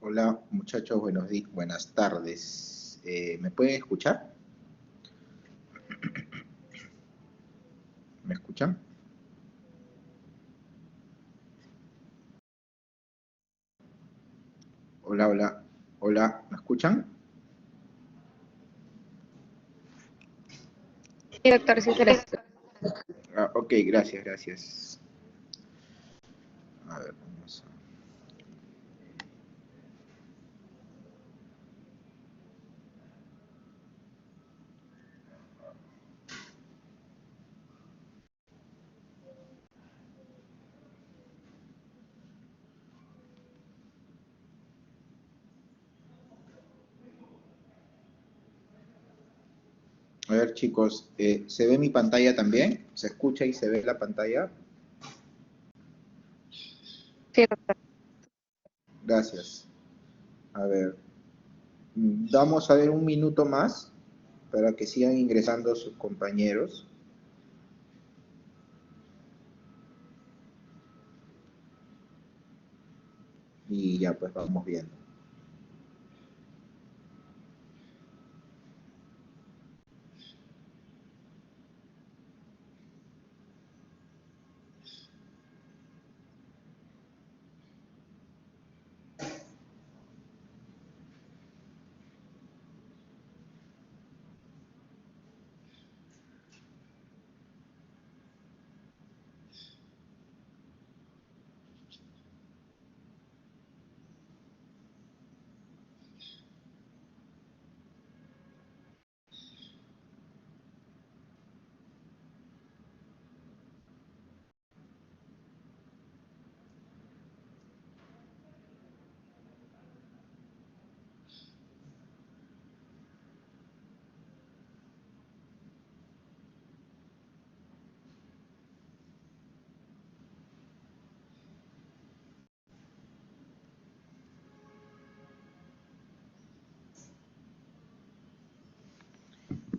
Hola muchachos, buenas tardes. ¿Me pueden escuchar? ¿Me escuchan? Hola, hola, hola, ¿me escuchan? Sí, doctor, sí se le escucha. Ok, gracias, gracias. A ver, a ver chicos, ¿se ve mi pantalla también? ¿Se escucha y se ve la pantalla? Sí, doctor. Gracias. A ver, vamos a ver un minuto más para que sigan ingresando sus compañeros. Y ya pues vamos viendo.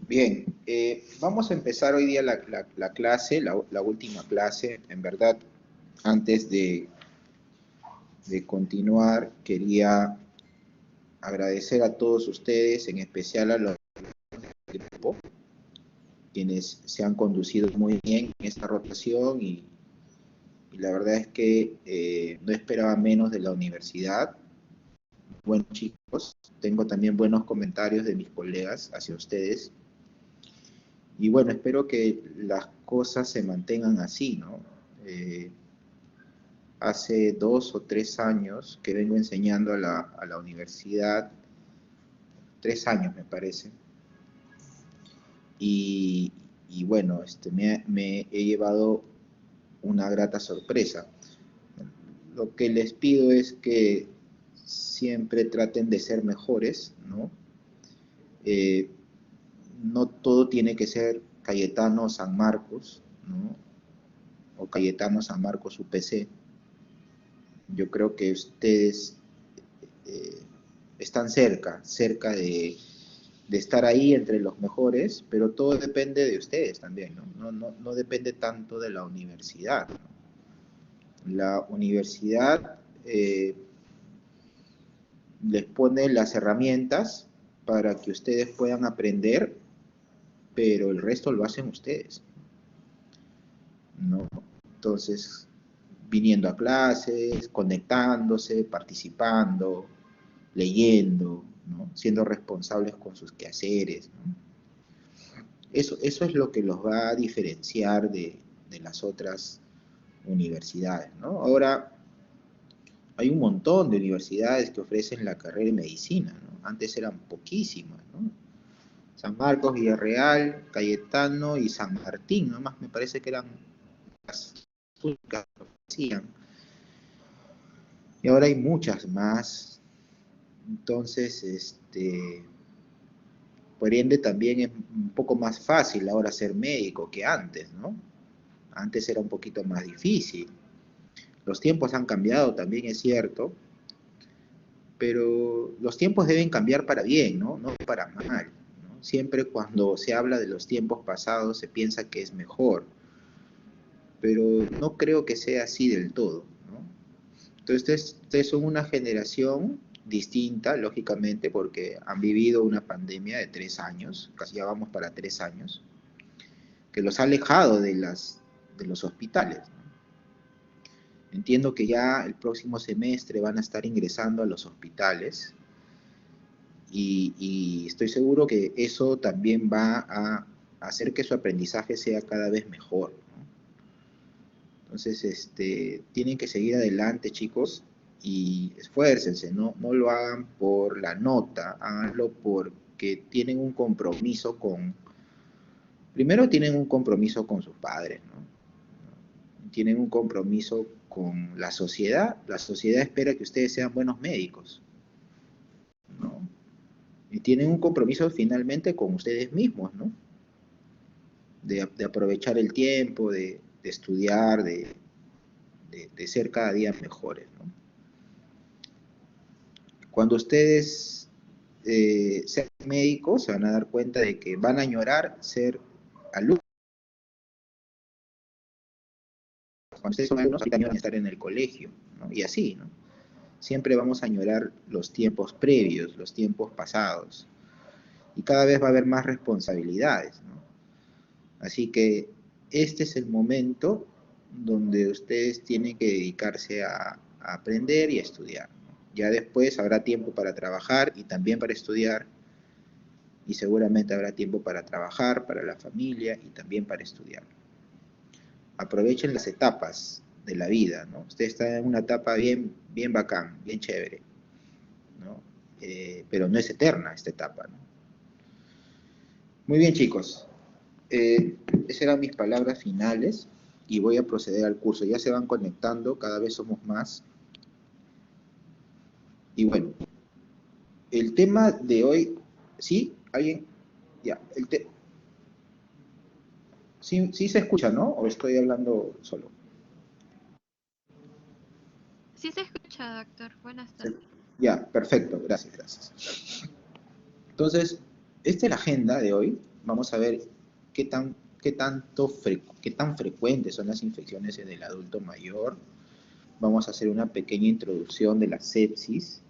Bien, vamos a empezar hoy día la clase, la última clase. En verdad, antes de continuar, quería agradecer a todos ustedes, en especial a los del grupo, quienes se han conducido muy bien en esta rotación y la verdad es que no esperaba menos de la universidad. Bueno, chicos, tengo también buenos comentarios de mis colegas hacia ustedes. Y bueno, espero que las cosas se mantengan así, ¿no? Hace 2 o 3 años que vengo enseñando a la universidad, 3 años me parece, y, y bueno, me he llevado una grata sorpresa. Lo que les pido es que siempre traten de ser mejores, ¿no? Eh, no todo tiene que ser Cayetano San Marcos, ¿no? O Cayetano San Marcos UPC. Yo creo que ustedes eh, están cerca de estar ahí entre los mejores, pero todo depende de ustedes también, ¿no? No depende tanto de la universidad, ¿no? La universidad les pone las herramientas para que ustedes puedan aprender, pero el resto lo hacen ustedes, ¿no? Entonces, viniendo a clases, conectándose, participando, leyendo, ¿no? Siendo responsables con sus quehaceres, ¿no? Eso es lo que los va a diferenciar de las otras universidades, ¿no? Ahora, hay un montón de universidades que ofrecen la carrera de medicina, ¿no? Antes eran poquísimas, ¿no? San Marcos, Villarreal, Cayetano y San Martín, nomás me parece que eran las únicas que ofrecían. Y ahora hay muchas más. Entonces, por ende también es un poco más fácil ahora ser médico que antes, ¿no? Antes era un poquito más difícil. Los tiempos han cambiado, también es cierto, pero los tiempos deben cambiar para bien, ¿no? No para mal, ¿no? Siempre cuando se habla de los tiempos pasados se piensa que es mejor, pero no creo que sea así del todo, ¿no? Entonces, ustedes son una generación distinta, lógicamente, porque han vivido una pandemia de 3 años, casi ya vamos para 3 años, que los ha alejado de los hospitales, ¿no? Entiendo que ya el próximo semestre van a estar ingresando a los hospitales y estoy seguro que eso también va a hacer que su aprendizaje sea cada vez mejor, ¿no? Entonces, tienen que seguir adelante, chicos, y esfuércense, no lo hagan por la nota, háganlo porque tienen un compromiso primero tienen un compromiso con sus padres, ¿no? Tienen un compromiso con la sociedad espera que ustedes sean buenos médicos, ¿no? Y tienen un compromiso finalmente con ustedes mismos, ¿no? De aprovechar el tiempo, de estudiar, de ser cada día mejores, ¿no? Cuando ustedes sean médicos, se van a dar cuenta de que van a añorar ser alumnos. Cuando ustedes son alumnos, ahorita añoran estar en el colegio, ¿no? Y así, ¿no? Siempre vamos a añorar los tiempos previos, los tiempos pasados. Y cada vez va a haber más responsabilidades, ¿no? Así que este es el momento donde ustedes tienen que dedicarse a aprender y a estudiar, ¿no? Ya después habrá tiempo para trabajar y también para estudiar, y seguramente habrá tiempo para trabajar, para la familia y también para estudiar. Aprovechen las etapas de la vida, ¿no? Usted está en una etapa bien, bien bacán, bien chévere, ¿no? Pero no es eterna esta etapa, ¿no? Muy bien, chicos. Esas eran mis palabras finales y voy a proceder al curso. Ya se van conectando, cada vez somos más. Y bueno, el tema de hoy, ¿sí? ¿Alguien? Ya, sí, sí se escucha, ¿no? ¿O estoy hablando solo? Sí se escucha, doctor. Buenas Sí. tardes. Ya, perfecto, gracias, gracias. Entonces, esta es la agenda de hoy. Vamos a ver qué tan, qué tan frecuentes son las infecciones en el adulto mayor. Vamos a hacer una pequeña introducción de la sepsis,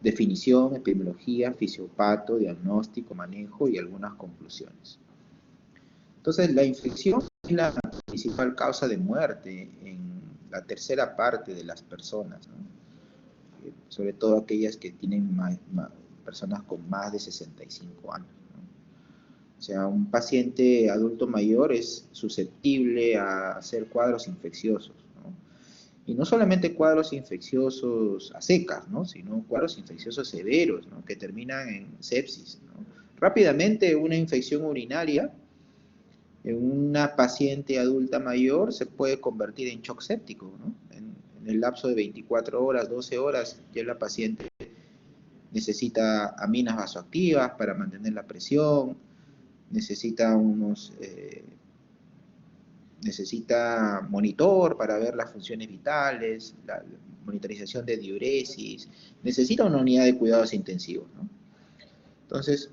definición, epidemiología, fisiopato, diagnóstico, manejo y algunas conclusiones. Entonces, la infección es la principal causa de muerte en la tercera parte de las personas, ¿no? Sobre todo aquellas que tienen personas con más de 65 años, ¿no? O sea, un paciente adulto mayor es susceptible a hacer cuadros infecciosos, ¿no? Y no solamente cuadros infecciosos a secas, ¿no? Sino cuadros infecciosos severos, ¿no? Que terminan en sepsis, ¿no? Rápidamente, una infección urinaria en una paciente adulta mayor se puede convertir en shock séptico, ¿no? En el lapso de 24 horas, 12 horas, ya la paciente necesita aminas vasoactivas para mantener la presión, necesita necesita monitor para ver las funciones vitales, la monitorización de diuresis, necesita una unidad de cuidados intensivos, ¿no? Entonces,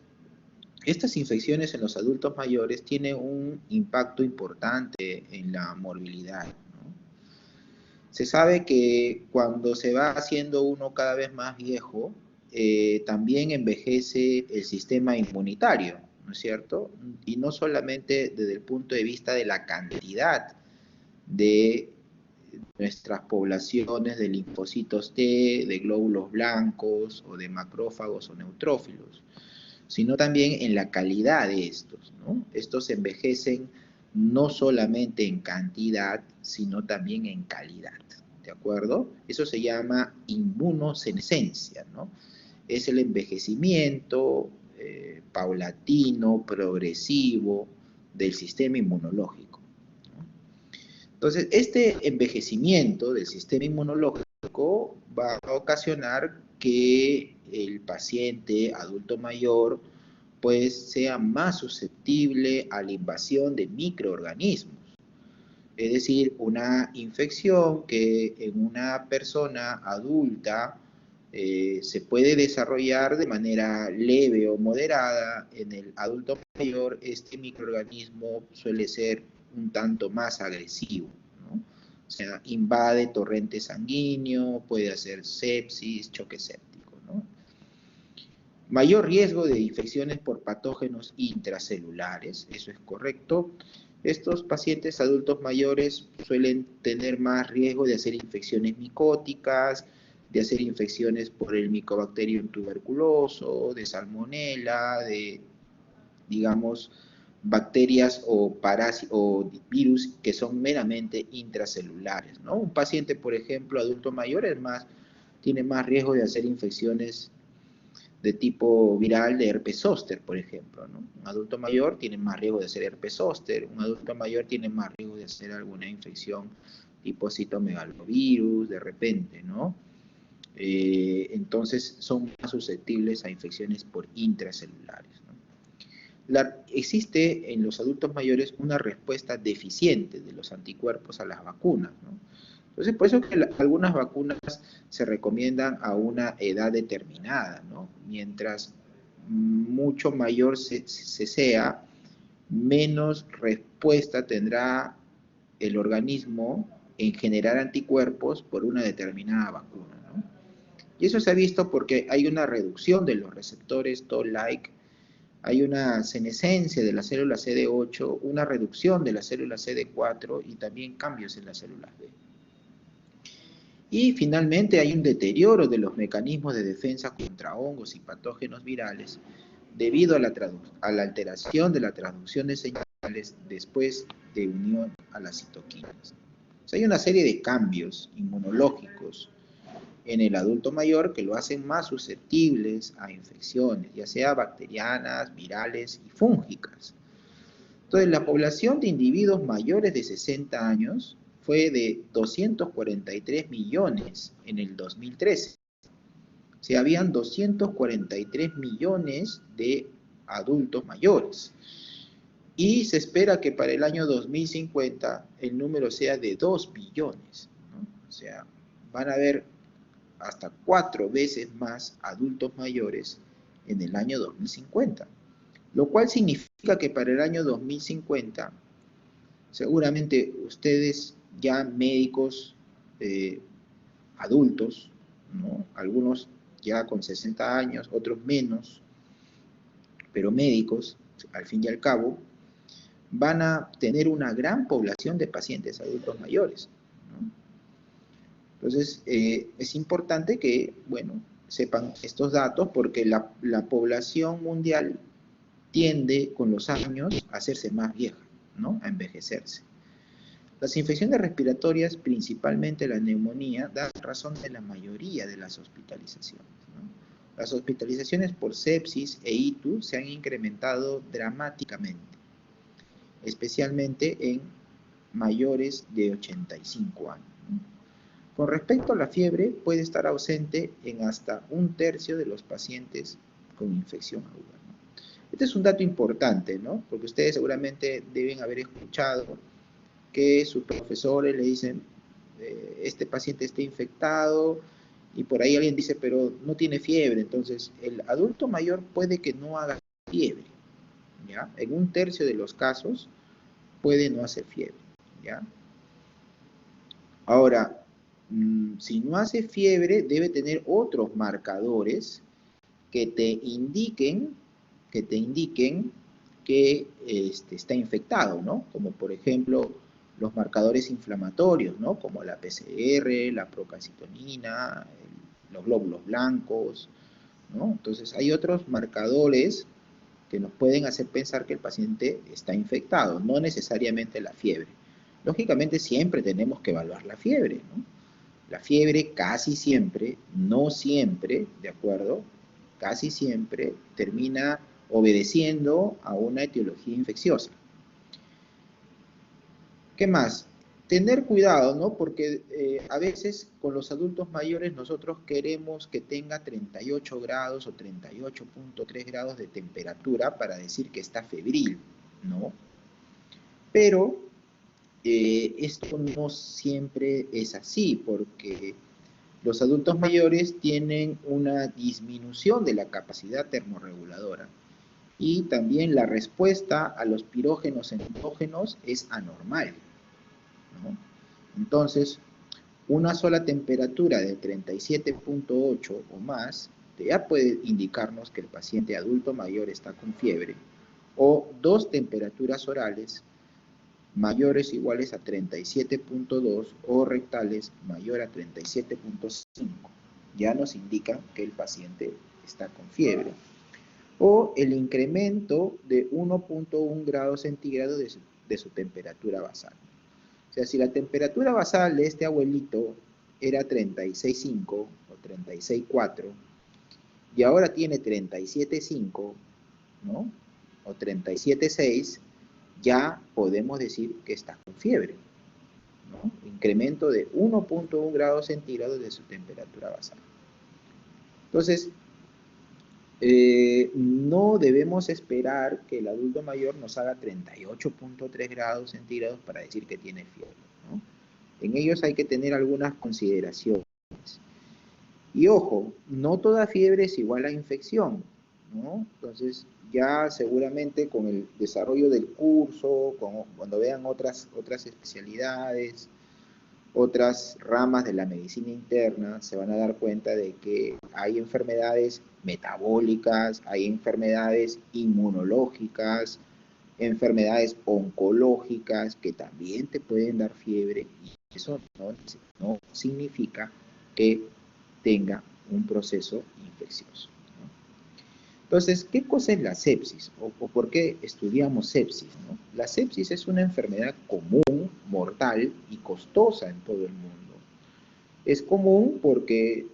estas infecciones en los adultos mayores tienen un impacto importante en la morbilidad, ¿no? Se sabe que cuando se va haciendo uno cada vez más viejo, también envejece el sistema inmunitario, ¿no es cierto? Y no solamente desde el punto de vista de la cantidad de nuestras poblaciones de linfocitos T, de glóbulos blancos o de macrófagos o neutrófilos, sino también en la calidad de estos, ¿no? Estos envejecen no solamente en cantidad, sino también en calidad, ¿de acuerdo? Eso se llama inmunosenescencia, ¿no? Es el envejecimiento paulatino, progresivo del sistema inmunológico, ¿no? Entonces, este envejecimiento del sistema inmunológico va a ocasionar que el paciente adulto mayor pues sea más susceptible a la invasión de microorganismos. Es decir, una infección que en una persona adulta se puede desarrollar de manera leve o moderada, en el adulto mayor este microorganismo suele ser un tanto más agresivo, ¿no? O sea, invade torrente sanguíneo, puede hacer sepsis, choque séptico. Mayor riesgo de infecciones por patógenos intracelulares, eso es correcto. Estos pacientes adultos mayores suelen tener más riesgo de hacer infecciones micóticas, de hacer infecciones por el Mycobacterium tuberculoso, de salmonela, de, digamos, bacterias o virus que son meramente intracelulares, ¿no? Un paciente, por ejemplo, adulto mayor, tiene más riesgo de hacer infecciones de tipo viral de herpes zóster, por ejemplo, ¿no? Un adulto mayor tiene más riesgo de hacer herpes zóster, un adulto mayor tiene más riesgo de hacer alguna infección tipo citomegalovirus, de repente, ¿no? Entonces son más susceptibles a infecciones por intracelulares, ¿no? Existe en los adultos mayores una respuesta deficiente de los anticuerpos a las vacunas, ¿no? Entonces, por eso que algunas vacunas se recomiendan a una edad determinada, ¿no? Mientras mucho mayor se sea, menos respuesta tendrá el organismo en generar anticuerpos por una determinada vacuna, ¿no? Y eso se ha visto porque hay una reducción de los receptores Toll-like, hay una senescencia de la célula CD8, una reducción de la célula CD4 y también cambios en las células B. Y finalmente hay un deterioro de los mecanismos de defensa contra hongos y patógenos virales debido a la alteración de la transducción de señales después de unión a las citoquinas. O sea, hay una serie de cambios inmunológicos en el adulto mayor que lo hacen más susceptibles a infecciones, ya sea bacterianas, virales y fúngicas. Entonces, la población de individuos mayores de 60 años fue de 243 millones en el 2013. O sea, habían 243 millones de adultos mayores. Y se espera que para el año 2050 el número sea de 2 billones, ¿no? O sea, van a haber hasta 4 veces más adultos mayores en el año 2050. Lo cual significa que para el año 2050, seguramente ustedes ya médicos adultos, ¿no? Algunos ya con 60 años, otros menos, pero médicos, al fin y al cabo, van a tener una gran población de pacientes adultos mayores, ¿no? Entonces, es importante que, bueno, sepan estos datos porque la población mundial tiende con los años a hacerse más vieja, ¿no? A envejecerse. Las infecciones respiratorias, principalmente la neumonía, dan razón de la mayoría de las hospitalizaciones, ¿no? Las hospitalizaciones por sepsis e ITU se han incrementado dramáticamente, especialmente en mayores de 85 años, ¿no? Con respecto a la fiebre, puede estar ausente en hasta 1/3 de los pacientes con infección aguda, ¿no? Este es un dato importante, ¿no? Porque ustedes seguramente deben haber escuchado que sus profesores le dicen, este paciente está infectado, y por ahí alguien dice, pero no tiene fiebre. Entonces, el adulto mayor puede que no haga fiebre, ¿ya? En 1/3 de los casos puede no hacer fiebre, ¿ya? Ahora, si no hace fiebre, debe tener otros marcadores que te indiquen que está infectado, ¿no? Como por ejemplo los marcadores inflamatorios, ¿no? Como la PCR, la procalcitonina, los glóbulos blancos, ¿no? Entonces hay otros marcadores que nos pueden hacer pensar que el paciente está infectado, no necesariamente la fiebre. Lógicamente siempre tenemos que evaluar la fiebre, ¿no? La fiebre casi siempre, no siempre, ¿de acuerdo? Casi siempre termina obedeciendo a una etiología infecciosa. ¿Qué más? Tener cuidado, ¿no? Porque a veces con los adultos mayores nosotros queremos que tenga 38 grados o 38.3 grados de temperatura para decir que está febril, ¿no? Pero esto no siempre es así, porque los adultos mayores tienen una disminución de la capacidad termorreguladora y también la respuesta a los pirógenos endógenos es anormal, ¿no? Entonces, una sola temperatura de 37.8 o más ya puede indicarnos que el paciente adulto mayor está con fiebre, o 2 temperaturas orales mayores o iguales a 37.2 o rectales mayor a 37.5. Ya nos indica que el paciente está con fiebre. O el incremento de 1.1 grados centígrados de su temperatura basal. O sea, si la temperatura basal de este abuelito era 36.5 o 36.4 y ahora tiene 37.5, ¿no? O 37.6, ya podemos decir que está con fiebre, ¿no? Incremento de 1.1 grados centígrados de su temperatura basal. Entonces, no debemos esperar que el adulto mayor nos haga 38.3 grados centígrados para decir que tiene fiebre, ¿no? En ellos hay que tener algunas consideraciones. Y ojo, no toda fiebre es igual a infección, ¿no? Entonces, ya seguramente con el desarrollo del curso, cuando vean otras especialidades, otras ramas de la medicina interna, se van a dar cuenta de que hay enfermedades metabólicas, hay enfermedades inmunológicas, enfermedades oncológicas que también te pueden dar fiebre, y eso no significa que tenga un proceso infeccioso, ¿no? Entonces, ¿qué cosa es la sepsis? ¿O por qué estudiamos sepsis, ¿no? La sepsis es una enfermedad común, mortal y costosa en todo el mundo. Es común porque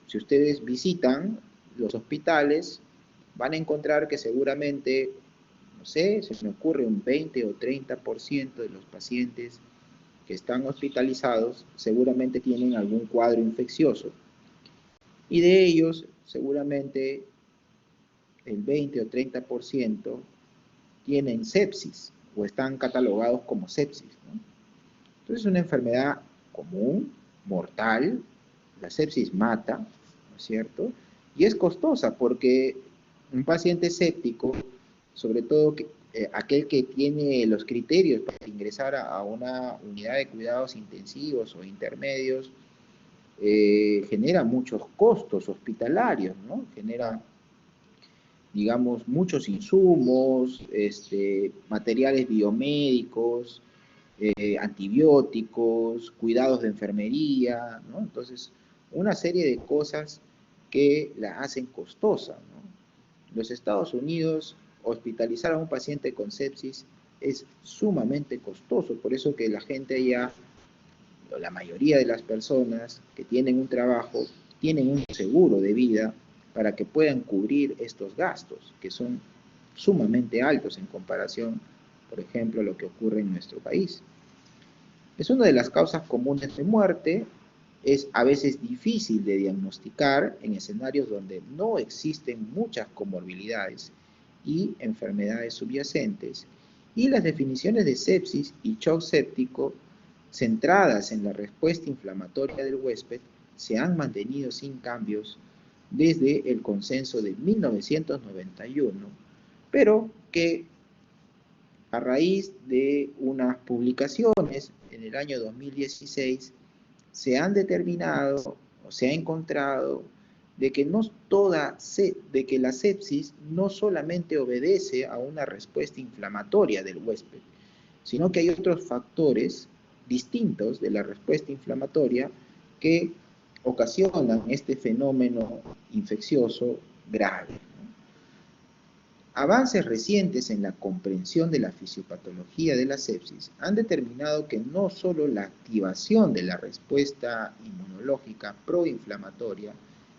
si ustedes visitan los hospitales, van a encontrar que seguramente, no sé, se me ocurre un 20 o 30% de los pacientes que están hospitalizados seguramente tienen algún cuadro infeccioso. Y de ellos, seguramente el 20 o 30% tienen sepsis o están catalogados como sepsis, ¿no? Entonces es una enfermedad común, mortal, la sepsis mata, ¿no es cierto? Y es costosa porque un paciente séptico, sobre todo aquel que tiene los criterios para ingresar a una unidad de cuidados intensivos o intermedios, genera muchos costos hospitalarios, ¿no? Genera, digamos, muchos insumos, materiales biomédicos, antibióticos, cuidados de enfermería, ¿no? Entonces, una serie de cosas que la hacen costosa, ¿no? En los Estados Unidos, hospitalizar a un paciente con sepsis es sumamente costoso, por eso que la gente allá, la mayoría de las personas que tienen un trabajo, tienen un seguro de vida para que puedan cubrir estos gastos, que son sumamente altos en comparación, por ejemplo, a lo que ocurre en nuestro país. Es una de las causas comunes de muerte, es a veces difícil de diagnosticar en escenarios donde no existen muchas comorbilidades y enfermedades subyacentes, y las definiciones de sepsis y shock séptico centradas en la respuesta inflamatoria del huésped se han mantenido sin cambios desde el consenso de 1991, pero que a raíz de unas publicaciones en el año 2016 se han determinado o se ha encontrado de que, de que la sepsis no solamente obedece a una respuesta inflamatoria del huésped, sino que hay otros factores distintos de la respuesta inflamatoria que ocasionan este fenómeno infeccioso grave, ¿no? Avances recientes en la comprensión de la fisiopatología de la sepsis han determinado que no solo la activación de la respuesta inmunológica proinflamatoria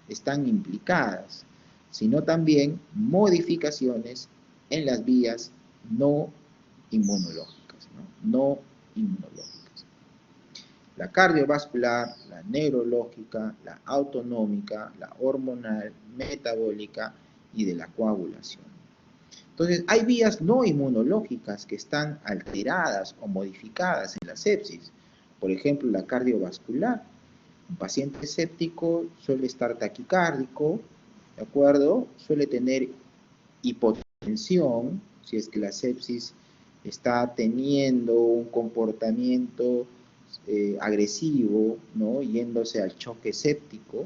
están implicadas, sino también modificaciones en las vías no inmunológicas, no inmunológicas. La cardiovascular, la neurológica, la autonómica, la hormonal, metabólica y de la coagulación. Entonces, hay vías no inmunológicas que están alteradas o modificadas en la sepsis. Por ejemplo, la cardiovascular. Un paciente séptico suele estar taquicárdico, ¿de acuerdo? Suele tener hipotensión, si es que la sepsis está teniendo un comportamiento agresivo, ¿no? Yéndose al choque séptico.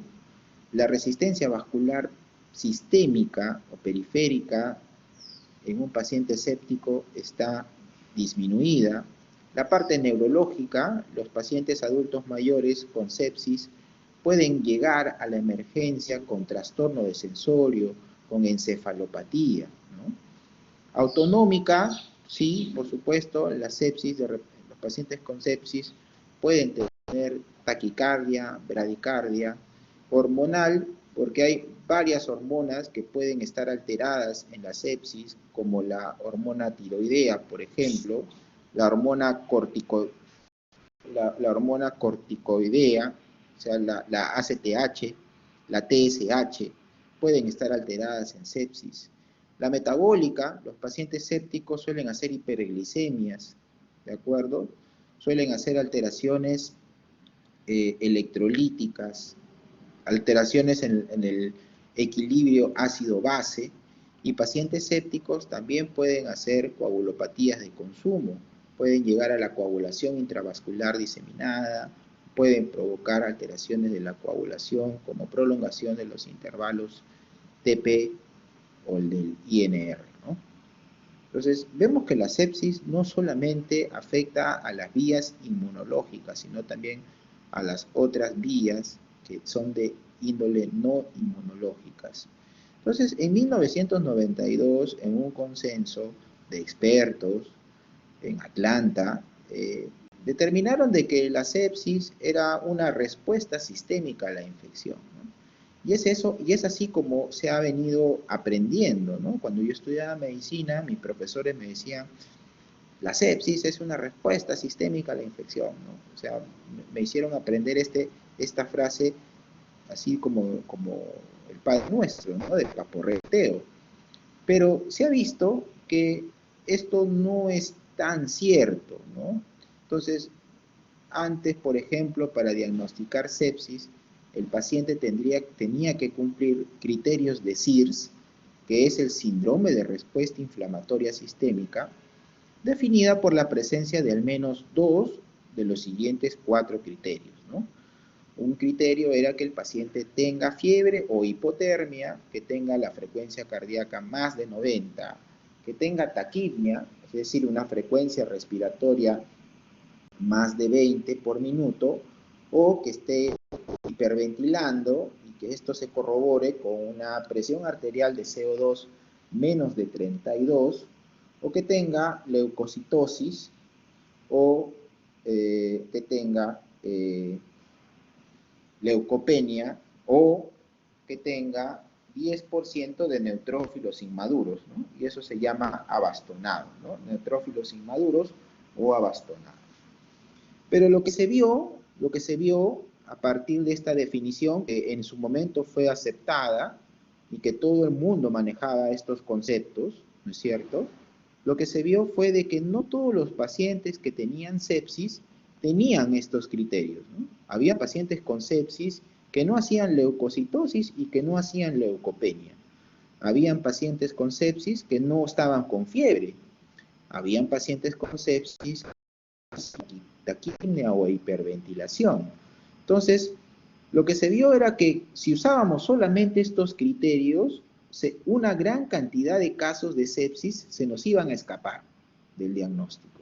La resistencia vascular sistémica o periférica en un paciente séptico está disminuida. La parte neurológica, los pacientes adultos mayores con sepsis pueden llegar a la emergencia con trastorno de sensorio, con encefalopatía, ¿no? Autonómica, sí, por supuesto, la sepsis, los pacientes con sepsis pueden tener taquicardia, bradicardia, hormonal, porque hay varias hormonas que pueden estar alteradas en la sepsis, como la hormona tiroidea, por ejemplo, la hormona corticoidea, o sea, la ACTH, la TSH, pueden estar alteradas en sepsis. La metabólica, los pacientes sépticos suelen hacer hiperglicemias, ¿de acuerdo? Suelen hacer alteraciones electrolíticas, alteraciones en el equilibrio ácido-base, y pacientes sépticos también pueden hacer coagulopatías de consumo, pueden llegar a la coagulación intravascular diseminada, pueden provocar alteraciones de la coagulación como prolongación de los intervalos TP o el del INR, ¿no? Entonces, vemos que la sepsis no solamente afecta a las vías inmunológicas, sino también a las otras vías que son de índole no inmunológicas. Entonces, en 1992, en un consenso de expertos en Atlanta, determinaron de que la sepsis era una respuesta sistémica a la infección, ¿no? Y es eso, y es así como se ha venido aprendiendo, ¿no? Cuando yo estudiaba medicina, mis profesores me decían, la sepsis es una respuesta sistémica a la infección, ¿no? O sea, me hicieron aprender esta frase así como el Padre Nuestro, ¿no? Del paporreteo. Pero se ha visto que esto no es tan cierto, ¿no? Entonces, antes, por ejemplo, para diagnosticar sepsis, el paciente tenía que cumplir criterios de SIRS, que es el síndrome de respuesta inflamatoria sistémica, definida por la presencia de al menos 2 de los siguientes 4 criterios, ¿no? Un criterio era que el paciente tenga fiebre o hipotermia, que tenga la frecuencia cardíaca más de 90, que tenga taquipnia, es decir, una frecuencia respiratoria más de 20 por minuto, o que esté hiperventilando y que esto se corrobore con una presión arterial de CO2 menos de 32, o que tenga leucocitosis, o que tenga leucopenia, o que tenga 10% de neutrófilos inmaduros, ¿no? Y eso se llama abastonado, ¿no? Neutrófilos inmaduros o abastonado. Pero lo que se vio a partir de esta definición, que en su momento fue aceptada y que todo el mundo manejaba estos conceptos, ¿no es cierto? Lo que se vio fue de que no todos los pacientes que tenían sepsis tenían estos criterios, ¿no? Había pacientes con sepsis que no hacían leucocitosis y que no hacían leucopenia. Habían pacientes con sepsis que no estaban con fiebre. Habían pacientes con sepsis taquipnea o hiperventilación. Entonces, lo que se vio era que si usábamos solamente estos criterios, una gran cantidad de casos de sepsis se nos iban a escapar del diagnóstico.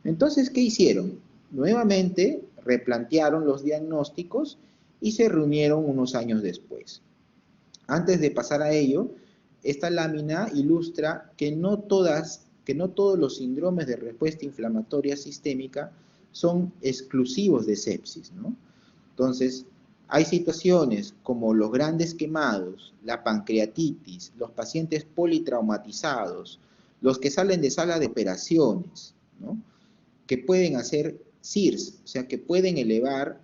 Entonces, ¿qué hicieron? Nuevamente replantearon los diagnósticos y se reunieron unos años después. Antes de pasar a ello, esta lámina ilustra que no todos los síndromes de respuesta inflamatoria sistémica son exclusivos de sepsis, ¿no? Entonces, hay situaciones como los grandes quemados, la pancreatitis, los pacientes politraumatizados, los que salen de sala de operaciones, ¿no? Que pueden hacer SIRS, o sea, que pueden elevar,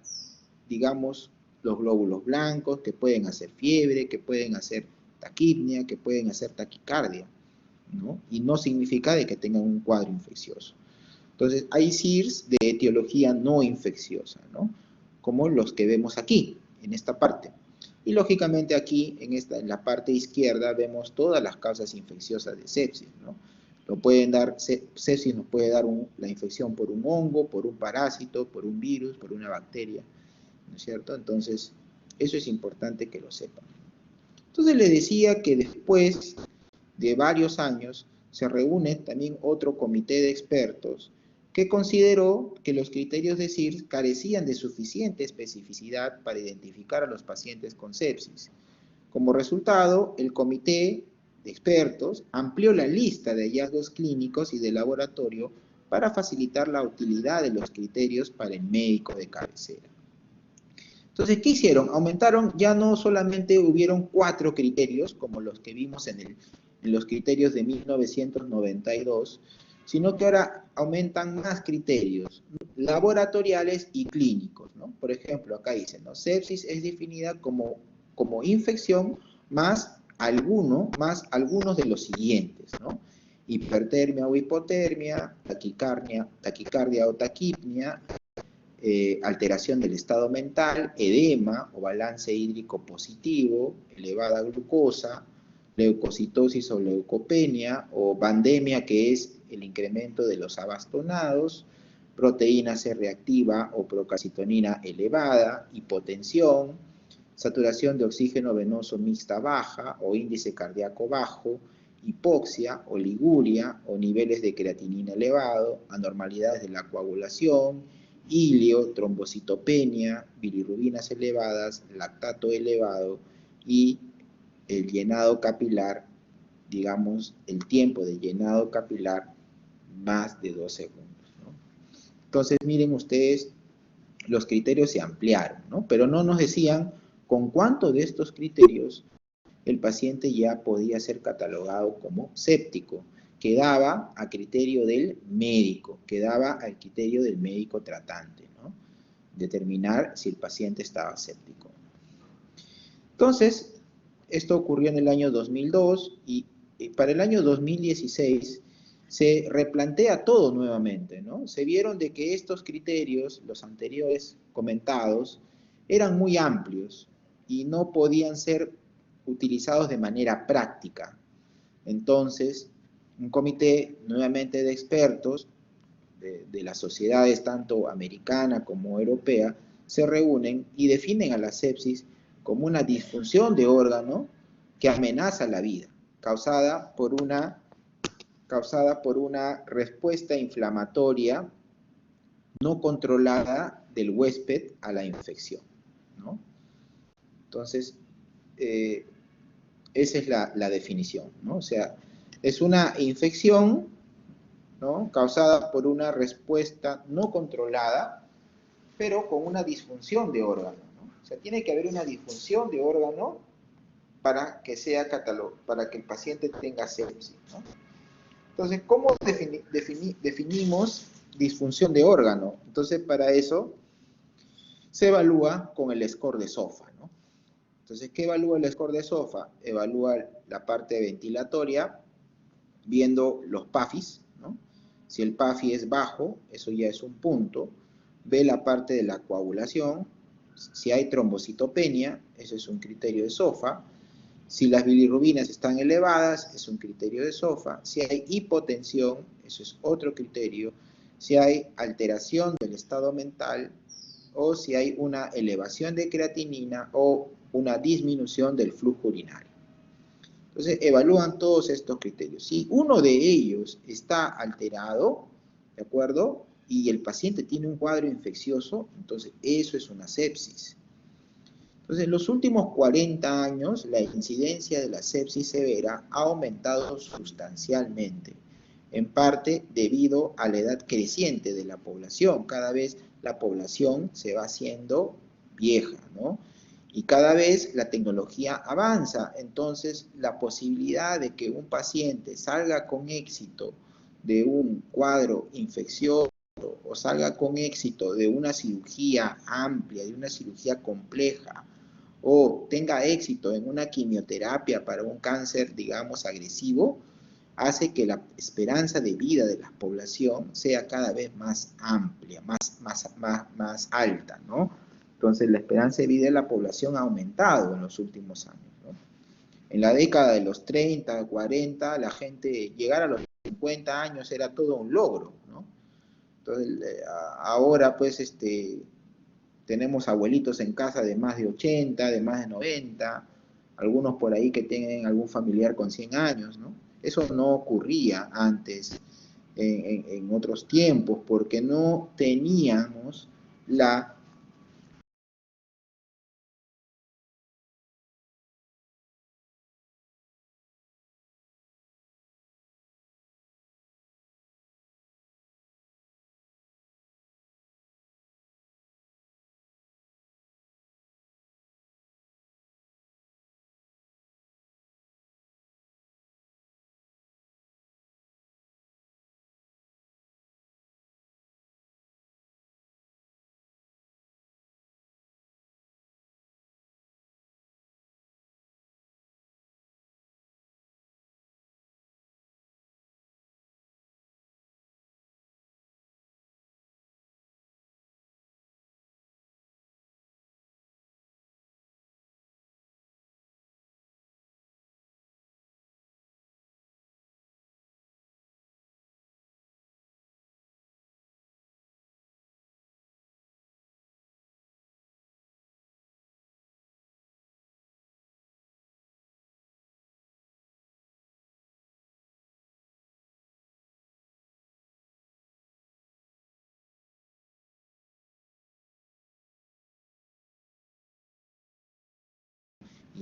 digamos, los glóbulos blancos, que pueden hacer fiebre, que pueden hacer taquipnea, que pueden hacer taquicardia, ¿no? Y no significa de que tengan un cuadro infeccioso. Entonces, hay SIRS de etiología no infecciosa, ¿no? Como los que vemos aquí, en esta parte. Y lógicamente aquí, en la parte izquierda, vemos todas las causas infecciosas de sepsis, ¿no? Sepsis nos puede dar la infección por un hongo, por un parásito, por un virus, por una bacteria, ¿no es cierto? Entonces, eso es importante que lo sepan. Entonces le decía que después de varios años se reúne también otro comité de expertos que consideró que los criterios de CIRS carecían de suficiente especificidad para identificar a los pacientes con sepsis. Como resultado, el comité de expertos amplió la lista de hallazgos clínicos y de laboratorio para facilitar la utilidad de los criterios para el médico de cabecera. Entonces, ¿qué hicieron? Aumentaron, ya no solamente hubieron 4 criterios, como los que vimos en los criterios de 1992, sino que ahora aumentan más criterios, laboratoriales y clínicos, ¿no? Por ejemplo, acá dice, ¿no? Sepsis es definida como infección más algunos de los siguientes, ¿no? Hipertermia o hipotermia, taquicardia o taquipnia, alteración del estado mental, edema o balance hídrico positivo, elevada glucosa, leucocitosis o leucopenia, o bandemia, que es el incremento de los abastonados, proteína C reactiva o procalcitonina elevada, hipotensión, saturación de oxígeno venoso mixta baja o índice cardíaco bajo, hipoxia, oliguria o niveles de creatinina elevado, anormalidades de la coagulación, hilio, trombocitopenia, bilirrubinas elevadas, lactato elevado y el llenado capilar, digamos, el tiempo de llenado capilar más de 2 segundos, ¿no? Entonces, miren ustedes, los criterios se ampliaron, ¿no? Pero no nos decían con cuánto de estos criterios el paciente ya podía ser catalogado como séptico. Quedaba a criterio del médico, quedaba al criterio del médico tratante, ¿no? Determinar si el paciente estaba séptico. Entonces, esto ocurrió en el año 2002 y para el año 2016 se replantea todo nuevamente, ¿no? Se vieron de que estos criterios, los anteriores comentados, eran muy amplios y no podían ser utilizados de manera práctica. Entonces, un comité nuevamente de expertos de las sociedades tanto americana como europea se reúnen y definen a la sepsis como una disfunción de órgano que amenaza la vida, causada por una respuesta inflamatoria no controlada del huésped a la infección, ¿no? Entonces, esa es la definición, ¿no? O sea, es una infección, ¿no?, causada por una respuesta no controlada, pero con una disfunción de órgano, ¿no? O sea, tiene que haber una disfunción de órgano para que sea para que el paciente tenga sepsis, ¿no? Entonces, ¿cómo definimos disfunción de órgano? Entonces, para eso se evalúa con el score de SOFA, ¿no? Entonces, ¿qué evalúa el score de SOFA? Evalúa la parte ventilatoria, viendo los PAFIs, ¿no? Si el PAFI es bajo, eso ya es un punto. Ve la parte de la coagulación. Si hay trombocitopenia, ese es un criterio de SOFA. Si las bilirrubinas están elevadas, es un criterio de SOFA. Si hay hipotensión, eso es otro criterio. Si hay alteración del estado mental, o si hay una elevación de creatinina o una disminución del flujo urinario. Entonces, evalúan todos estos criterios. Si uno de ellos está alterado, ¿de acuerdo?, y el paciente tiene un cuadro infeccioso, entonces eso es una sepsis. Entonces, en los últimos 40 años, la incidencia de la sepsis severa ha aumentado sustancialmente, en parte debido a la edad creciente de la población. Cada vez la población se va haciendo vieja, ¿no? Y cada vez la tecnología avanza, entonces la posibilidad de que un paciente salga con éxito de un cuadro infeccioso o salga con éxito de una cirugía amplia, de una cirugía compleja, o tenga éxito en una quimioterapia para un cáncer, digamos, agresivo, hace que la esperanza de vida de la población sea cada vez más amplia, más alta, ¿no? Entonces, la esperanza de vida de la población ha aumentado en los últimos años, ¿no? En la década de los 30, 40, la gente, llegar a los 50 años era todo un logro, ¿no? Entonces, ahora, pues, tenemos abuelitos en casa de más de 80, de más de 90, algunos por ahí que tienen algún familiar con 100 años, ¿no? Eso no ocurría antes, en otros tiempos, porque no teníamos la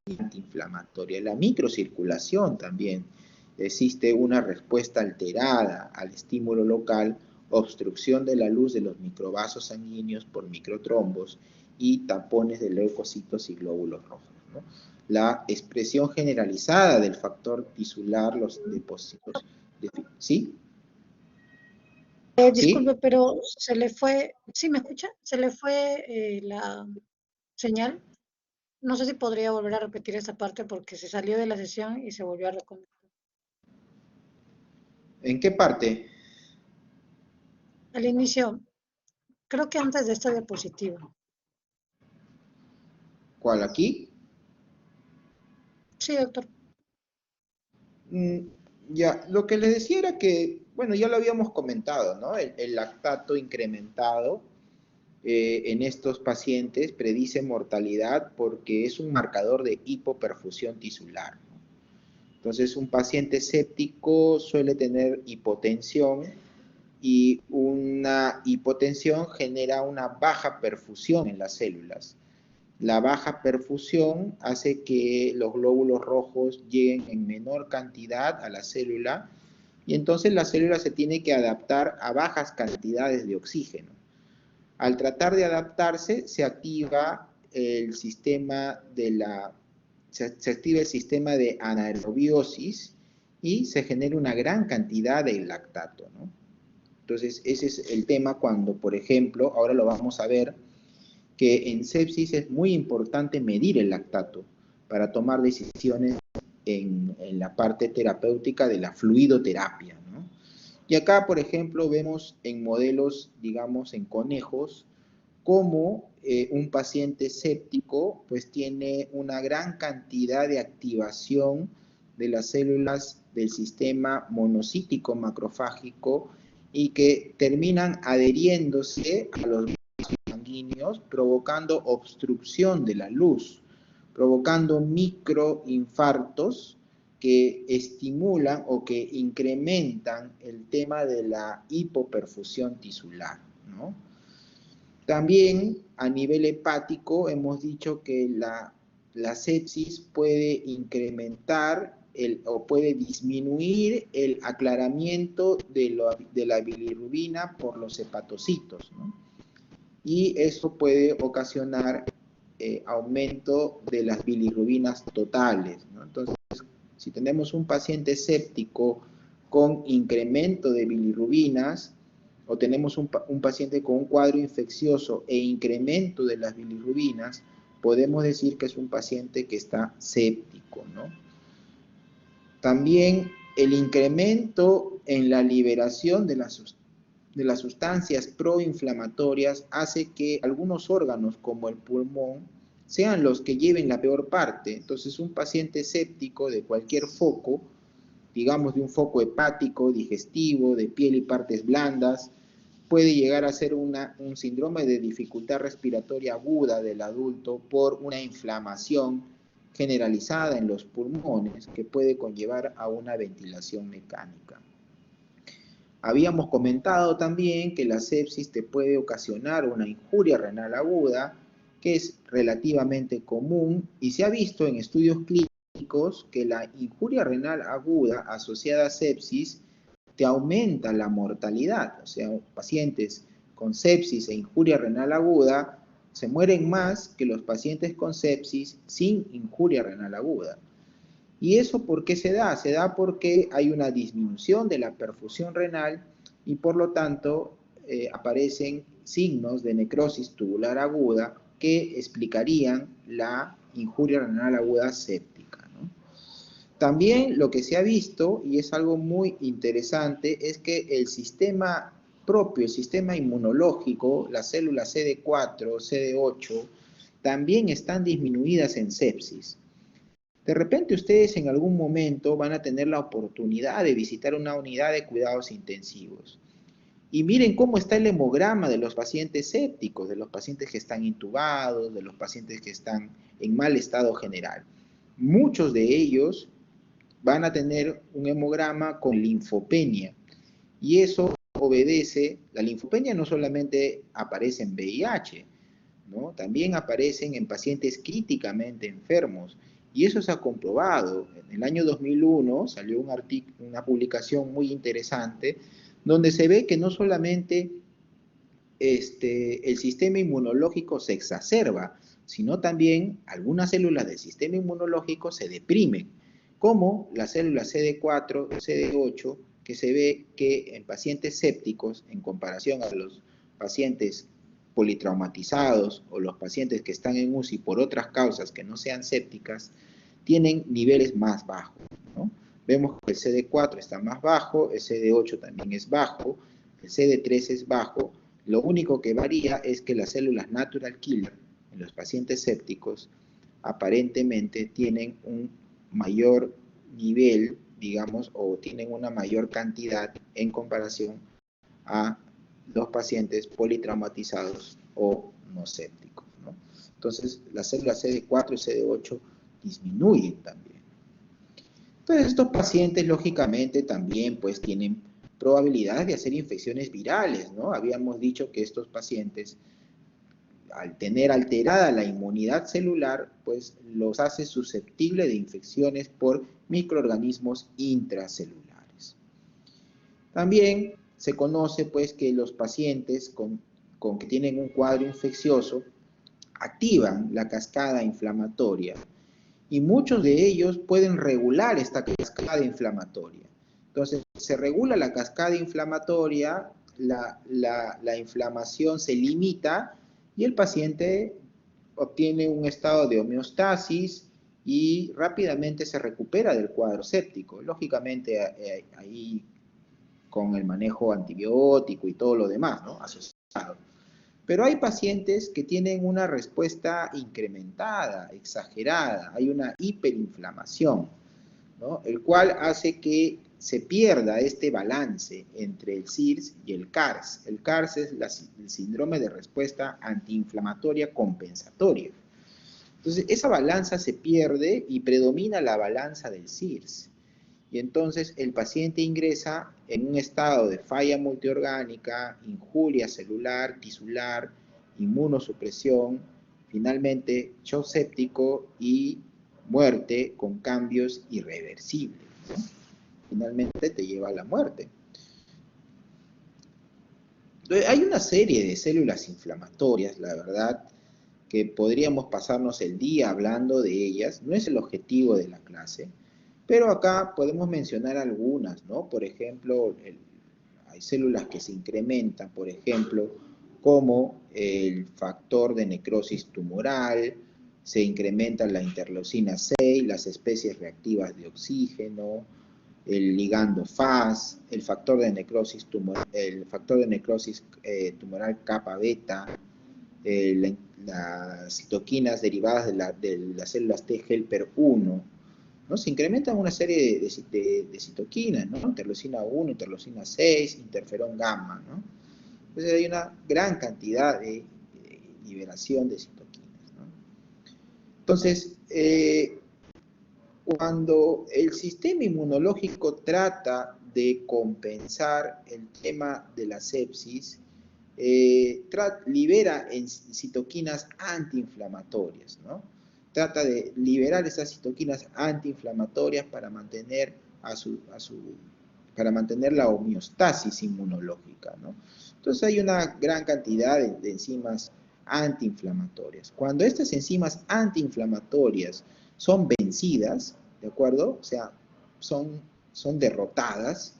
antiinflamatoria. La microcirculación también. Existe una respuesta alterada al estímulo local, obstrucción de la luz de los microvasos sanguíneos por microtrombos y tapones de leucocitos y glóbulos rojos, ¿no? La expresión generalizada del factor tisular, los depósitos. ¿Sí? Disculpe, ¿Sí? pero se le fue, ¿sí me escucha? Se le fue la señal. No sé si podría volver a repetir esa parte porque se salió de la sesión y se volvió a reconectar. ¿En qué parte? Al inicio, creo que antes de esta diapositiva. ¿Cuál? ¿Aquí? Sí, doctor. Mm, ya, lo que les decía era que, bueno, ya lo habíamos comentado, ¿no? El lactato incrementado en estos pacientes predice mortalidad porque es un marcador de hipoperfusión tisular, ¿no? Entonces, un paciente séptico suele tener hipotensión y una hipotensión genera una baja perfusión en las células. La baja perfusión hace que los glóbulos rojos lleguen en menor cantidad a la célula y entonces la célula se tiene que adaptar a bajas cantidades de oxígeno. Al tratar de adaptarse, se activa el sistema se activa el sistema de anaerobiosis y se genera una gran cantidad de lactato, ¿no? Entonces, ese es el tema cuando, por ejemplo, ahora lo vamos a ver, que en sepsis es muy importante medir el lactato para tomar decisiones en la parte terapéutica de la fluidoterapia, ¿no? Y acá, por ejemplo, vemos en modelos, digamos, en conejos, cómo un paciente séptico pues tiene una gran cantidad de activación de las células del sistema monocítico macrofágico y que terminan adheriéndose a los vasos sanguíneos, provocando obstrucción de la luz, provocando microinfartos que estimulan o que incrementan el tema de la hipoperfusión tisular, ¿no? También a nivel hepático hemos dicho que la sepsis puede incrementar o puede disminuir el aclaramiento de la bilirrubina por los hepatocitos, ¿no? Y eso puede ocasionar aumento de las bilirrubinas totales, ¿no? Entonces, si tenemos un paciente séptico con incremento de bilirrubinas, o tenemos un paciente con un cuadro infeccioso e incremento de las bilirrubinas, podemos decir que es un paciente que está séptico, ¿no? También el incremento en la liberación de las sustancias proinflamatorias hace que algunos órganos, como el pulmón, sean los que lleven la peor parte. Entonces, un paciente séptico de cualquier foco, digamos de un foco hepático, digestivo, de piel y partes blandas, puede llegar a ser un síndrome de dificultad respiratoria aguda del adulto por una inflamación generalizada en los pulmones que puede conllevar a una ventilación mecánica. Habíamos comentado también que la sepsis te puede ocasionar una injuria renal aguda, que es relativamente común y se ha visto en estudios clínicos que la injuria renal aguda asociada a sepsis te aumenta la mortalidad. O sea, pacientes con sepsis e injuria renal aguda se mueren más que los pacientes con sepsis sin injuria renal aguda. ¿Y eso por qué se da? Se da porque hay una disminución de la perfusión renal y por lo tanto aparecen signos de necrosis tubular aguda que explicarían la injuria renal aguda séptica, ¿no? También lo que se ha visto, y es algo muy interesante, es que el sistema propio, el sistema inmunológico, las células CD4, CD8, también están disminuidas en sepsis. De repente ustedes en algún momento van a tener la oportunidad de visitar una unidad de cuidados intensivos. Y miren cómo está el hemograma de los pacientes sépticos, de los pacientes que están intubados, de los pacientes que están en mal estado general. Muchos de ellos van a tener un hemograma con linfopenia. Y eso obedece, la linfopenia no solamente aparece en VIH, ¿no? También aparecen en pacientes críticamente enfermos. Y eso se ha comprobado. En el año 2001 salió una publicación muy interesante donde se ve que no solamente el sistema inmunológico se exacerba, sino también algunas células del sistema inmunológico se deprimen, como las células CD4, CD8, que se ve que en pacientes sépticos, en comparación a los pacientes politraumatizados o los pacientes que están en UCI por otras causas que no sean sépticas, tienen niveles más bajos, ¿no? Vemos que el CD4 está más bajo, el CD8 también es bajo, el CD3 es bajo. Lo único que varía es que las células natural killer en los pacientes sépticos aparentemente tienen un mayor nivel, digamos, o tienen una mayor cantidad en comparación a los pacientes politraumatizados o no sépticos, ¿no? Entonces, las células CD4 y CD8 disminuyen también. Entonces, estos pacientes, lógicamente, también pues tienen probabilidades de hacer infecciones virales, ¿no? Habíamos dicho que estos pacientes, al tener alterada la inmunidad celular, pues los hace susceptibles de infecciones por microorganismos intracelulares. También se conoce pues que los pacientes con que tienen un cuadro infeccioso activan la cascada inflamatoria y muchos de ellos pueden regular esta cascada inflamatoria. Entonces, se regula la cascada inflamatoria, la inflamación se limita y el paciente obtiene un estado de homeostasis y rápidamente se recupera del cuadro séptico. Lógicamente, ahí con el manejo antibiótico y todo lo demás, ¿no? Asociado. Pero hay pacientes que tienen una respuesta incrementada, exagerada, hay una hiperinflamación, ¿no? El cual hace que se pierda este balance entre el SIRS y el CARS. El CARS es el síndrome de respuesta antiinflamatoria compensatoria. Entonces, esa balanza se pierde y predomina la balanza del SIRS. Y entonces el paciente ingresa en un estado de falla multiorgánica, injuria celular, tisular, inmunosupresión, finalmente shock séptico y muerte con cambios irreversibles, ¿no? Finalmente te lleva a la muerte. Entonces, hay una serie de células inflamatorias, la verdad, que podríamos pasarnos el día hablando de ellas, no es el objetivo de la clase, pero acá podemos mencionar algunas, ¿no? Por ejemplo, hay células que se incrementan, por ejemplo, como el factor de necrosis tumoral, se incrementa la interleucina 6, las especies reactivas de oxígeno, el ligando FAS, el factor de necrosis tumoral, kappa beta, las citoquinas derivadas de las células T helper 1, ¿no? Se incrementan una serie de citoquinas, ¿no? Interleucina 1, interleucina 6, interferón gamma, ¿no? Entonces hay una gran cantidad de liberación de citoquinas, ¿no? Entonces, cuando el sistema inmunológico trata de compensar el tema de la sepsis, libera en citoquinas antiinflamatorias, ¿no? Trata de liberar esas citoquinas antiinflamatorias para mantener, para mantener la homeostasis inmunológica, ¿no? Entonces hay una gran cantidad de enzimas antiinflamatorias. Cuando estas enzimas antiinflamatorias son vencidas, ¿de acuerdo? O sea, son derrotadas,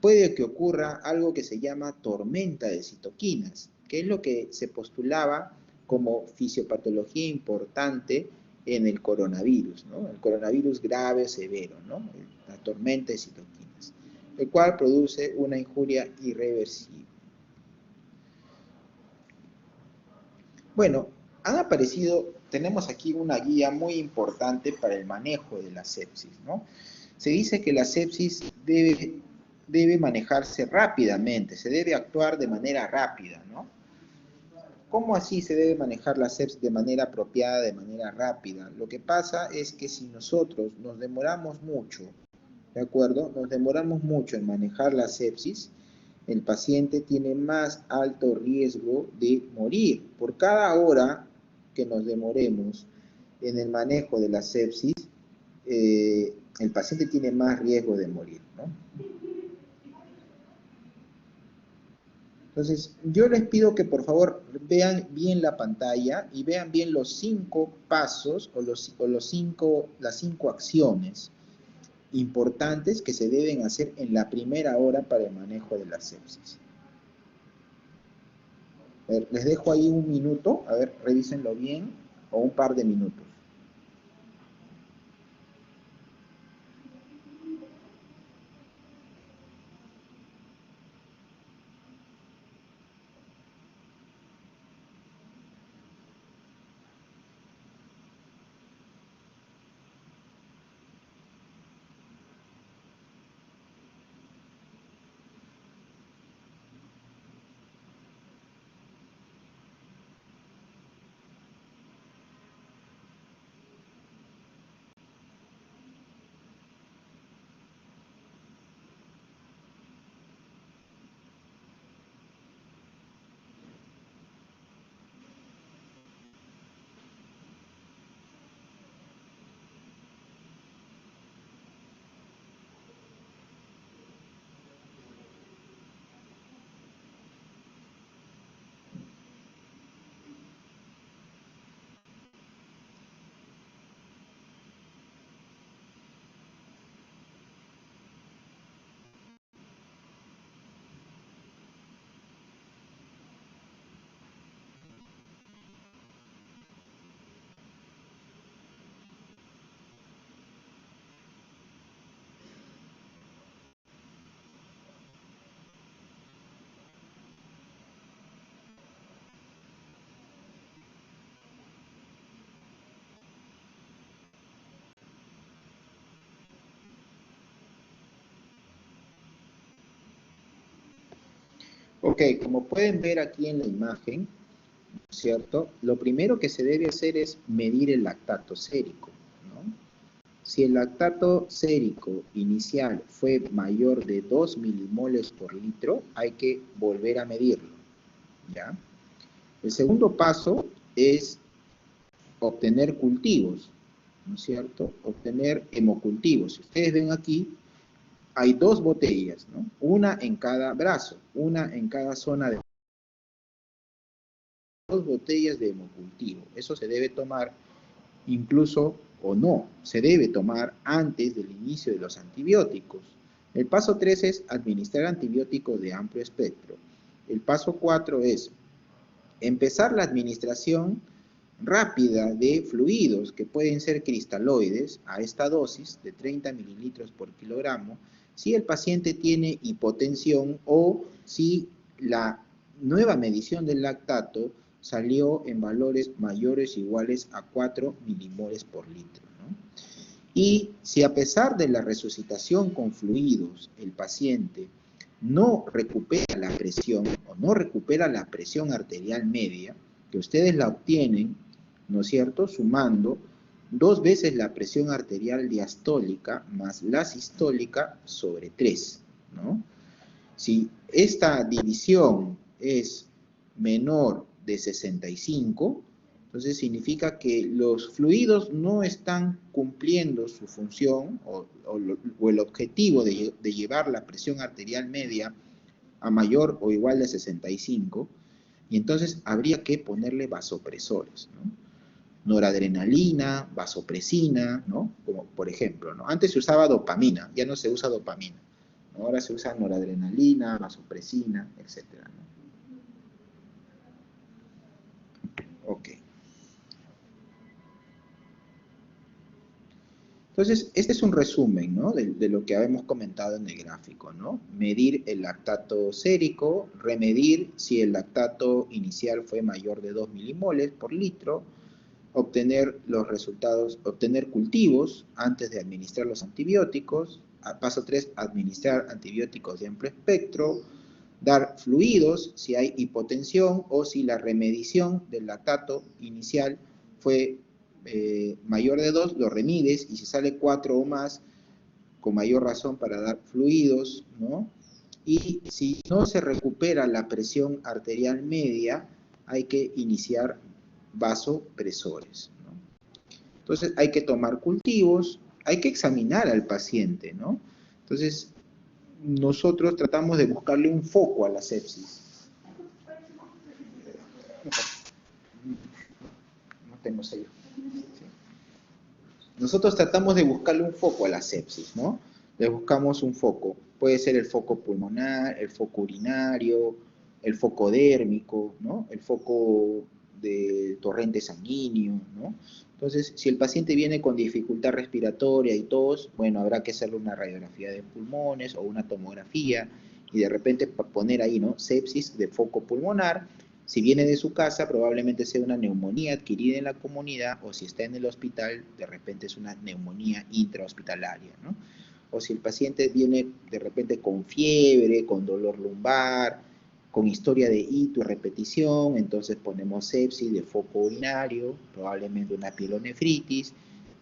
puede que ocurra algo que se llama tormenta de citoquinas, que es lo que se postulaba como fisiopatología importante en el coronavirus, ¿no? El coronavirus grave o severo, ¿no? La tormenta de citoquinas, el cual produce una injuria irreversible. Bueno, tenemos aquí una guía muy importante para el manejo de la sepsis, ¿no? Se dice que la sepsis debe manejarse rápidamente, se debe actuar de manera rápida, ¿no? ¿Cómo así se debe manejar la sepsis de manera apropiada, de manera rápida? Lo que pasa es que si nosotros nos demoramos mucho, ¿de acuerdo? Nos demoramos mucho en manejar la sepsis, el paciente tiene más alto riesgo de morir. Por cada hora que nos demoremos en el manejo de la sepsis, el paciente tiene más riesgo de morir, ¿no? Entonces, yo les pido que por favor vean bien la pantalla y vean bien los 5 pasos o las 5 acciones importantes que se deben hacer en la primera hora para el manejo de la sepsis. A ver, les dejo ahí un minuto, a ver, revísenlo bien, o un par de minutos. Ok, como pueden ver aquí en la imagen, ¿cierto? Lo primero que se debe hacer es medir el lactato sérico, ¿no? Si el lactato sérico inicial fue mayor de 2 milimoles por litro, hay que volver a medirlo, ¿ya? El segundo paso es obtener cultivos, ¿no es cierto? Obtener hemocultivos. Si ustedes ven aquí, hay 2 botellas, ¿no? Una en cada brazo, una en cada zona de 2 botellas de hemocultivo. Eso se debe tomar incluso o no, se debe tomar antes del inicio de los antibióticos. El paso 3 es administrar antibióticos de amplio espectro. El paso 4 es empezar la administración rápida de fluidos que pueden ser cristaloides a esta dosis de 30 mililitros por kilogramo si el paciente tiene hipotensión o si la nueva medición del lactato salió en valores mayores o iguales a 4 milimoles por litro, ¿no? Y si a pesar de la resucitación con fluidos el paciente no recupera la presión o no recupera la presión arterial media, que ustedes la obtienen ¿no es cierto?, sumando 2 veces la presión arterial diastólica más la sistólica sobre 3, ¿no? Si esta división es menor de 65, entonces significa que los fluidos no están cumpliendo su función o el objetivo de llevar la presión arterial media a mayor o igual de 65, y entonces habría que ponerle vasopresores, ¿no? Noradrenalina, vasopresina, ¿no? Como por ejemplo, ¿no? Antes se usaba dopamina, ya no se usa dopamina, ¿no? Ahora se usa noradrenalina, vasopresina, etcétera, ¿no? Ok. Entonces, este es un resumen, ¿no?, de lo que habíamos comentado en el gráfico, ¿no? Medir el lactato sérico, remedir si el lactato inicial fue mayor de 2 milimoles por litro, obtener los resultados, obtener cultivos antes de administrar los antibióticos. Paso 3, administrar antibióticos de amplio espectro, dar fluidos si hay hipotensión o si la remedición del lactato inicial fue mayor de 2, lo remides, y si sale 4 o más, con mayor razón para dar fluidos, ¿no? Y si no se recupera la presión arterial media, hay que iniciar vasopresores, ¿no? Entonces hay que tomar cultivos, hay que examinar al paciente, ¿no? Entonces nosotros tratamos de buscarle un foco a la sepsis. No tengo sello. Nosotros tratamos de buscarle un foco a la sepsis, ¿no? Le buscamos un foco. Puede ser el foco pulmonar, el foco urinario, el foco dérmico, ¿no? El foco de torrente sanguíneo, ¿no? Entonces, si el paciente viene con dificultad respiratoria y tos, bueno, habrá que hacerle una radiografía de pulmones o una tomografía y de repente poner ahí, ¿no?, sepsis de foco pulmonar. Si viene de su casa, probablemente sea una neumonía adquirida en la comunidad, o si está en el hospital, de repente es una neumonía intrahospitalaria, ¿no? O si el paciente viene de repente con fiebre, con dolor lumbar, con historia de hito y repetición, entonces ponemos sepsis de foco urinario, probablemente una pielonefritis,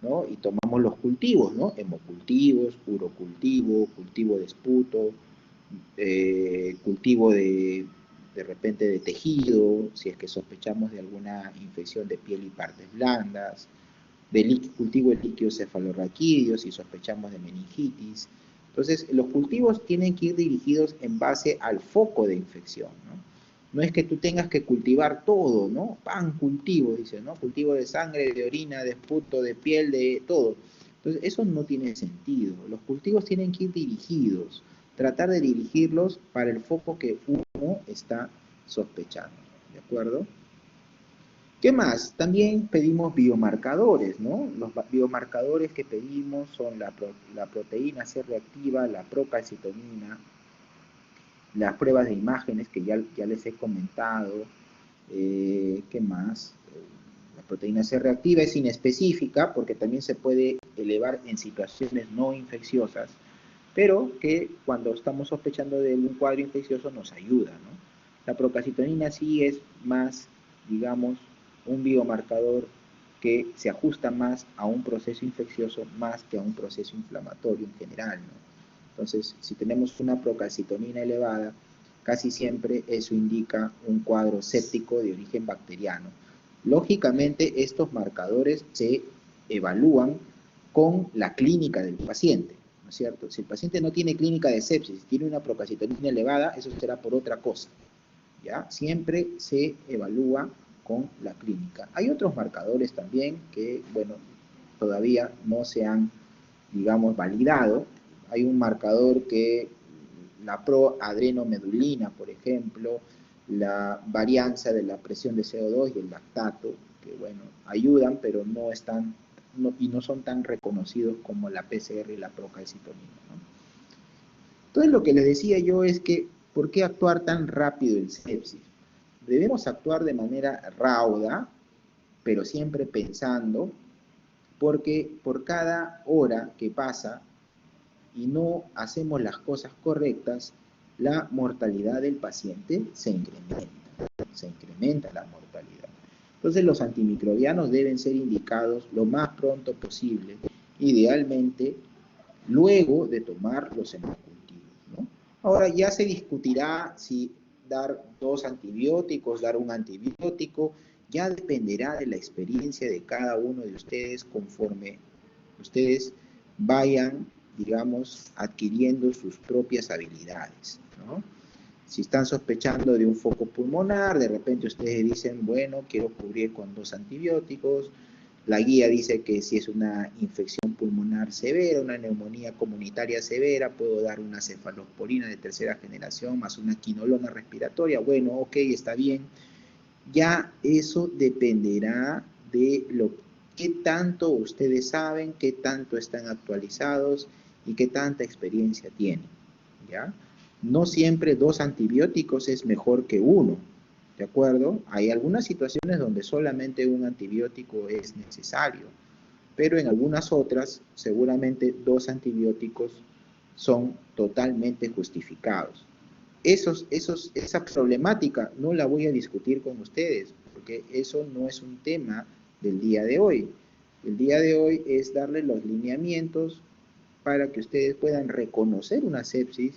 ¿no? Y tomamos los cultivos, ¿no? Hemocultivos, urocultivo, cultivo de esputo, cultivo de repente de tejido, si es que sospechamos de alguna infección de piel y partes blandas, cultivo de líquidos cefalorraquídeos si sospechamos de meningitis. Entonces, los cultivos tienen que ir dirigidos en base al foco de infección, ¿no? No es que tú tengas que cultivar todo, ¿no? Cultivo, dice, ¿no? Cultivo de sangre, de orina, de esputo, de piel, de todo. Entonces, eso no tiene sentido. Los cultivos tienen que ir dirigidos, tratar de dirigirlos para el foco que uno está sospechando, ¿de acuerdo? ¿Qué más? También pedimos biomarcadores, ¿no? Los biomarcadores que pedimos son la proteína C reactiva, la procalcitonina, las pruebas de imágenes que ya les he comentado. ¿Qué más? La proteína C reactiva es inespecífica porque también se puede elevar en situaciones no infecciosas, pero que cuando estamos sospechando de un cuadro infeccioso nos ayuda, ¿no? La procalcitonina sí es más, digamos, un biomarcador que se ajusta más a un proceso infeccioso más que a un proceso inflamatorio en general, ¿no? Entonces, si tenemos una procalcitonina elevada, casi siempre eso indica un cuadro séptico de origen bacteriano. Lógicamente, estos marcadores se evalúan con la clínica del paciente, ¿no es cierto? Si el paciente no tiene clínica de sepsis, tiene una procalcitonina elevada, eso será por otra cosa, ¿ya? Siempre se evalúa con la clínica. Hay otros marcadores también que, bueno, todavía no se han, digamos, validado. Hay un marcador que, la proadrenomedulina, por ejemplo, la varianza de la presión de CO2 y el lactato, que, bueno, ayudan, pero no están, y no son tan reconocidos como la PCR y la procalcitonina, ¿no? Entonces, lo que les decía yo es que, ¿por qué actuar tan rápido en sepsis? Debemos actuar de manera rauda, pero siempre pensando, porque por cada hora que pasa y no hacemos las cosas correctas, la mortalidad del paciente se incrementa la mortalidad. Entonces los antimicrobianos deben ser indicados lo más pronto posible, idealmente luego de tomar los hemocultivos, ¿no? Ahora ya se discutirá si dar 2 antibióticos, dar un antibiótico, ya dependerá de la experiencia de cada uno de ustedes conforme ustedes vayan, digamos, adquiriendo sus propias habilidades, ¿no? Si están sospechando de un foco pulmonar, de repente ustedes dicen, bueno, quiero cubrir con 2 antibióticos. La guía dice que si es una infección pulmonar severa, una neumonía comunitaria severa, puedo dar una cefalosporina de 3ª generación más una quinolona respiratoria. Bueno, ok, está bien. Ya eso dependerá de qué tanto ustedes saben, qué tanto están actualizados y qué tanta experiencia tienen, ¿ya? No siempre 2 antibióticos es mejor que 1, ¿de acuerdo? Hay algunas situaciones donde solamente un antibiótico es necesario, pero en algunas otras seguramente 2 antibióticos son totalmente justificados. Esa problemática no la voy a discutir con ustedes, porque eso no es un tema del día de hoy. El día de hoy es darles los lineamientos para que ustedes puedan reconocer una sepsis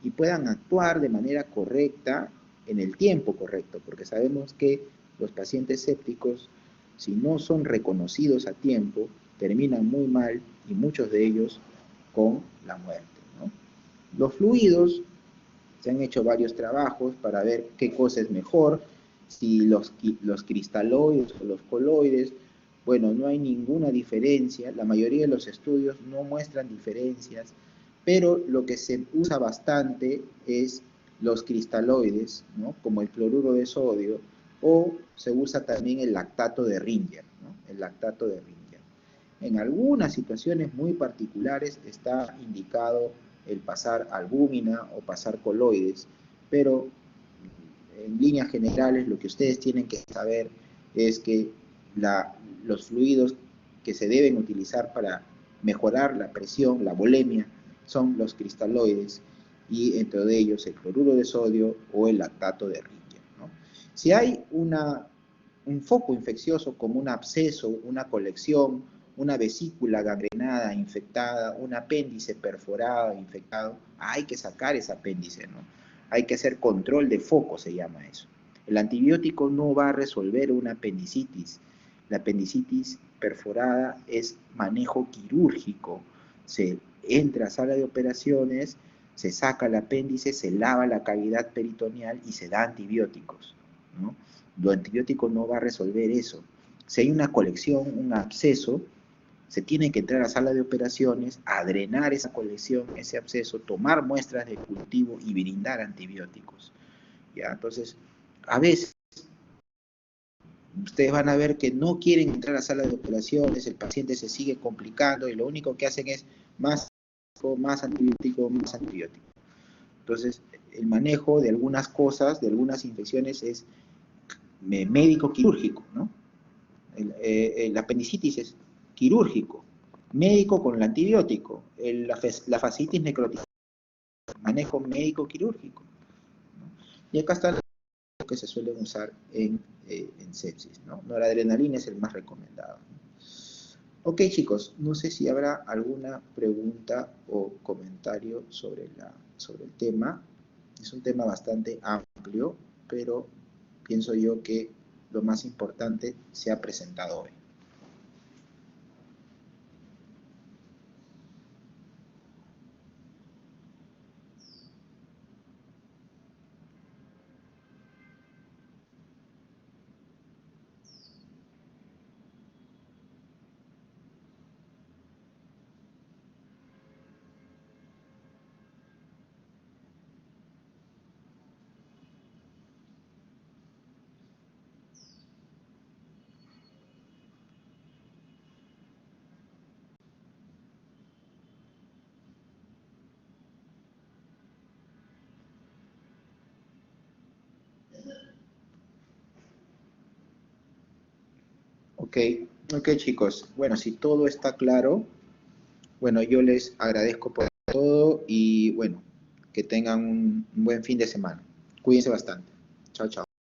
y puedan actuar de manera correcta en el tiempo correcto, porque sabemos que los pacientes sépticos, si no son reconocidos a tiempo, terminan muy mal y muchos de ellos con la muerte, ¿no? Los fluidos, se han hecho varios trabajos para ver qué cosa es mejor, si los cristaloides o los coloides. Bueno, no hay ninguna diferencia, la mayoría de los estudios no muestran diferencias, pero lo que se usa bastante es los cristaloides, ¿no? Como el cloruro de sodio, o se usa también el lactato de Ringer, ¿no? El lactato de Ringer. En algunas situaciones muy particulares está indicado el pasar albúmina o pasar coloides, pero en líneas generales lo que ustedes tienen que saber es que los fluidos que se deben utilizar para mejorar la presión, la volemia, son los cristaloides y entre ellos el cloruro de sodio o el lactato de Ringer, ¿no? Si hay un foco infeccioso como un absceso, una colección, una vesícula gangrenada, infectada, un apéndice perforado, infectado, hay que sacar ese apéndice, ¿no? Hay que hacer control de foco, se llama eso. El antibiótico no va a resolver una apendicitis. La apendicitis perforada es manejo quirúrgico. Se entra a sala de operaciones, se saca el apéndice, se lava la cavidad peritoneal y se da antibióticos, ¿no? Lo antibiótico no va a resolver eso. Si hay una colección, un absceso, se tiene que entrar a sala de operaciones, a drenar esa colección, ese absceso, tomar muestras de cultivo y brindar antibióticos, ¿ya? Entonces, a veces, ustedes van a ver que no quieren entrar a sala de operaciones, el paciente se sigue complicando y lo único que hacen es más antibiótico, más antibiótico. Entonces, el manejo de algunas cosas, de algunas infecciones es médico quirúrgico, ¿no? La apendicitis es quirúrgico, médico con el antibiótico, la fascitis necrótica, manejo médico quirúrgico, ¿no? Y acá están los que se suelen usar en sepsis, ¿no? Noradrenalina es el más recomendado, ¿no? Ok, chicos, no sé si habrá alguna pregunta o comentario sobre el tema. Es un tema bastante amplio, pero pienso yo que lo más importante se ha presentado hoy. Ok, chicos. Bueno, si todo está claro, bueno, yo les agradezco por todo y bueno, que tengan un buen fin de semana. Cuídense bastante. Chao, chao.